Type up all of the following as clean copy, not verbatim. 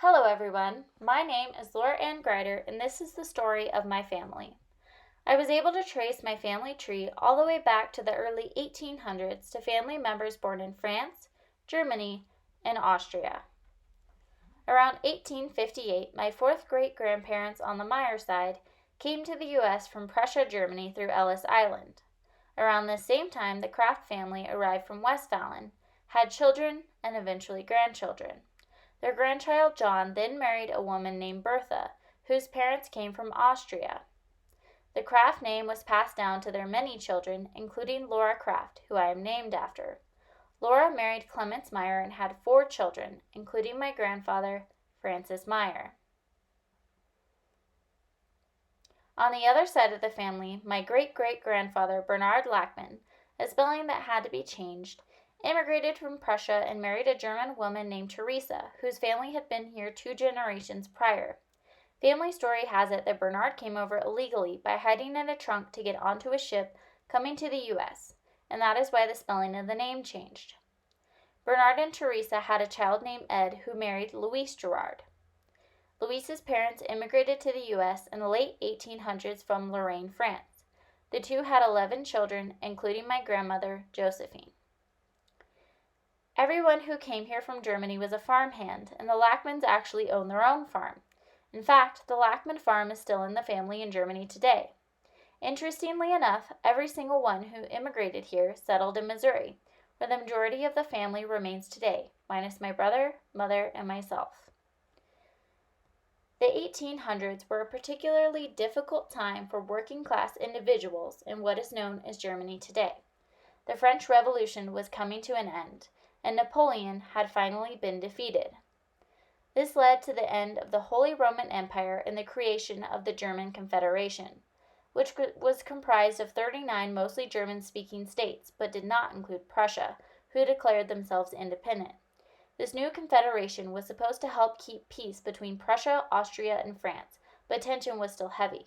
Hello everyone, my name is Laura Ann Gryder and this is the story of my family. I was able to trace my family tree all the way back to the early 1800s to family members born in France, Germany, and Austria. Around 1858, my fourth great-grandparents on the Meyer side came to the U.S. from Prussia, Germany through Ellis Island. Around this same time, the Kraft family arrived from Westphalen, had children, and eventually grandchildren. Their grandchild John then married a woman named Bertha, whose parents came from Austria. The Kraft name was passed down to their many children, including Laura Kraft, who I am named after. Laura married Clemens Meyer and had 4 children, including my grandfather, Francis Meyer. On the other side of the family, my great-great-grandfather, Bernard Lackman, a spelling that had to be changed, immigrated from Prussia and married a German woman named Teresa, whose family had been here 2 generations prior. Family story has it that Bernard came over illegally by hiding in a trunk to get onto a ship coming to the U.S., and that is why the spelling of the name changed. Bernard and Teresa had a child named Ed who married Louise Girard. Louise's parents immigrated to the U.S. in the late 1800s from Lorraine, France. The two had 11 children, including my grandmother, Josephine. Everyone who came here from Germany was a farmhand, and the Lackmans actually owned their own farm. In fact, the Lackman farm is still in the family in Germany today. Interestingly enough, every single one who immigrated here settled in Missouri, where the majority of the family remains today, minus my brother, mother, and myself. The 1800s were a particularly difficult time for working-class individuals in what is known as Germany today. The French Revolution was coming to an end, and Napoleon had finally been defeated. This led to the end of the Holy Roman Empire and the creation of the German Confederation, which was comprised of 39 mostly German-speaking states, but did not include Prussia, who declared themselves independent. This new confederation was supposed to help keep peace between Prussia, Austria, and France, but tension was still heavy.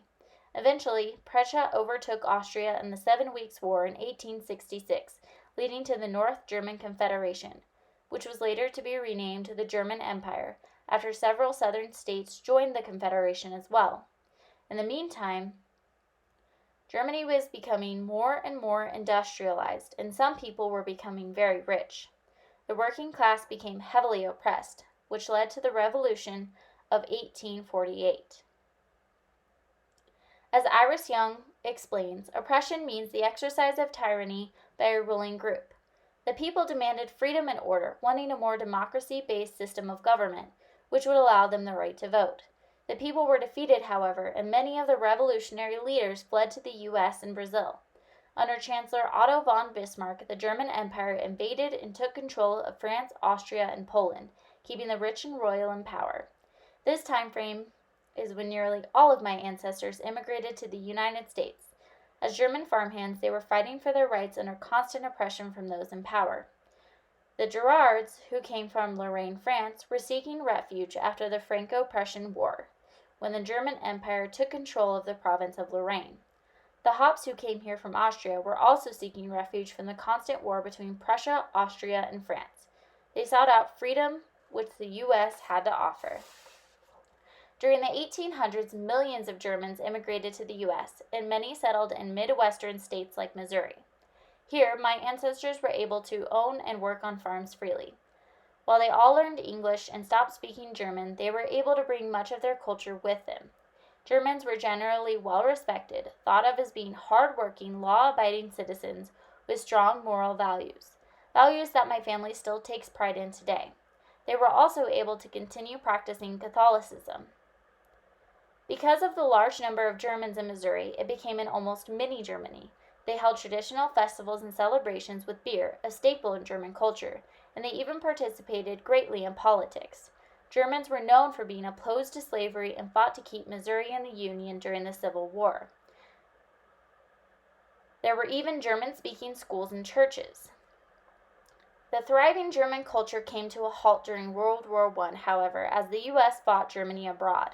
Eventually, Prussia overtook Austria in the 7 Weeks' War in 1866, leading to the North German Confederation, which was later to be renamed the German Empire after several southern states joined the Confederation as well. In the meantime, Germany was becoming more and more industrialized, and some people were becoming very rich. The working class became heavily oppressed, which led to the Revolution of 1848. As Iris Young explains, oppression means the exercise of tyranny by a ruling group. The people demanded freedom and order, wanting a more democracy-based system of government, which would allow them the right to vote. The people were defeated, however, and many of the revolutionary leaders fled to the U.S. and Brazil. Under Chancellor Otto von Bismarck, the German Empire invaded and took control of France, Austria, and Poland, keeping the rich and royal in power. This time frame is when nearly all of my ancestors immigrated to the United States. As German farmhands, they were fighting for their rights under constant oppression from those in power. The Girards, who came from Lorraine, France, were seeking refuge after the Franco-Prussian War, when the German Empire took control of the province of Lorraine. The Hopps, who came here from Austria, were also seeking refuge from the constant war between Prussia, Austria, and France. They sought out freedom, which the U.S. had to offer. During the 1800s, millions of Germans immigrated to the U.S., and many settled in Midwestern states like Missouri. Here, my ancestors were able to own and work on farms freely. While they all learned English and stopped speaking German, they were able to bring much of their culture with them. Germans were generally well-respected, thought of as being hard-working, law-abiding citizens with strong moral values that my family still takes pride in today. They were also able to continue practicing Catholicism. Because of the large number of Germans in Missouri, it became an almost mini-Germany. They held traditional festivals and celebrations with beer, a staple in German culture, and they even participated greatly in politics. Germans were known for being opposed to slavery and fought to keep Missouri in the Union during the Civil War. There were even German-speaking schools and churches. The thriving German culture came to a halt during World War I, however, as the U.S. fought Germany abroad.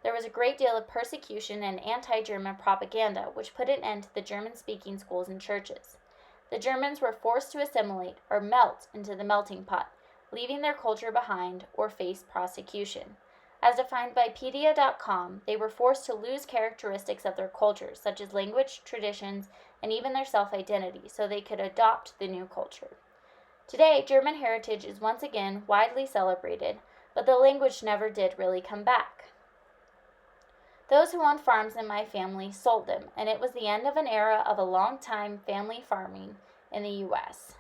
There was a great deal of persecution and anti-German propaganda, which put an end to the German-speaking schools and churches. The Germans were forced to assimilate, or melt, into the melting pot, leaving their culture behind, or face prosecution. As defined by pedia.com, they were forced to lose characteristics of their culture, such as language, traditions, and even their self-identity, so they could adopt the new culture. Today, German heritage is once again widely celebrated, but the language never did really come back. Those who owned farms in my family sold them, and it was the end of an era of a long-time family farming in the U.S.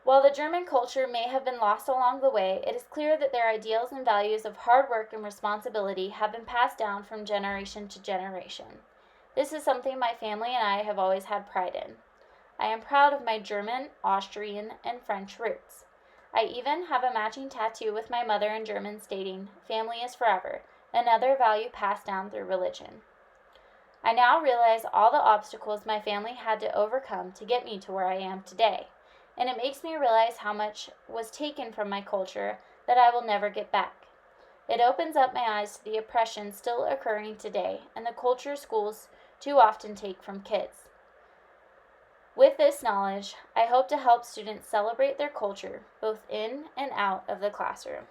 While the German culture may have been lost along the way, it is clear that their ideals and values of hard work and responsibility have been passed down from generation to generation. This is something my family and I have always had pride in. I am proud of my German, Austrian, and French roots. I even have a matching tattoo with my mother in German stating, "Family is forever," another value passed down through religion. I now realize all the obstacles my family had to overcome to get me to where I am today, and it makes me realize how much was taken from my culture that I will never get back. It opens up my eyes to the oppression still occurring today and the culture schools too often take from kids. With this knowledge, I hope to help students celebrate their culture, both in and out of the classroom.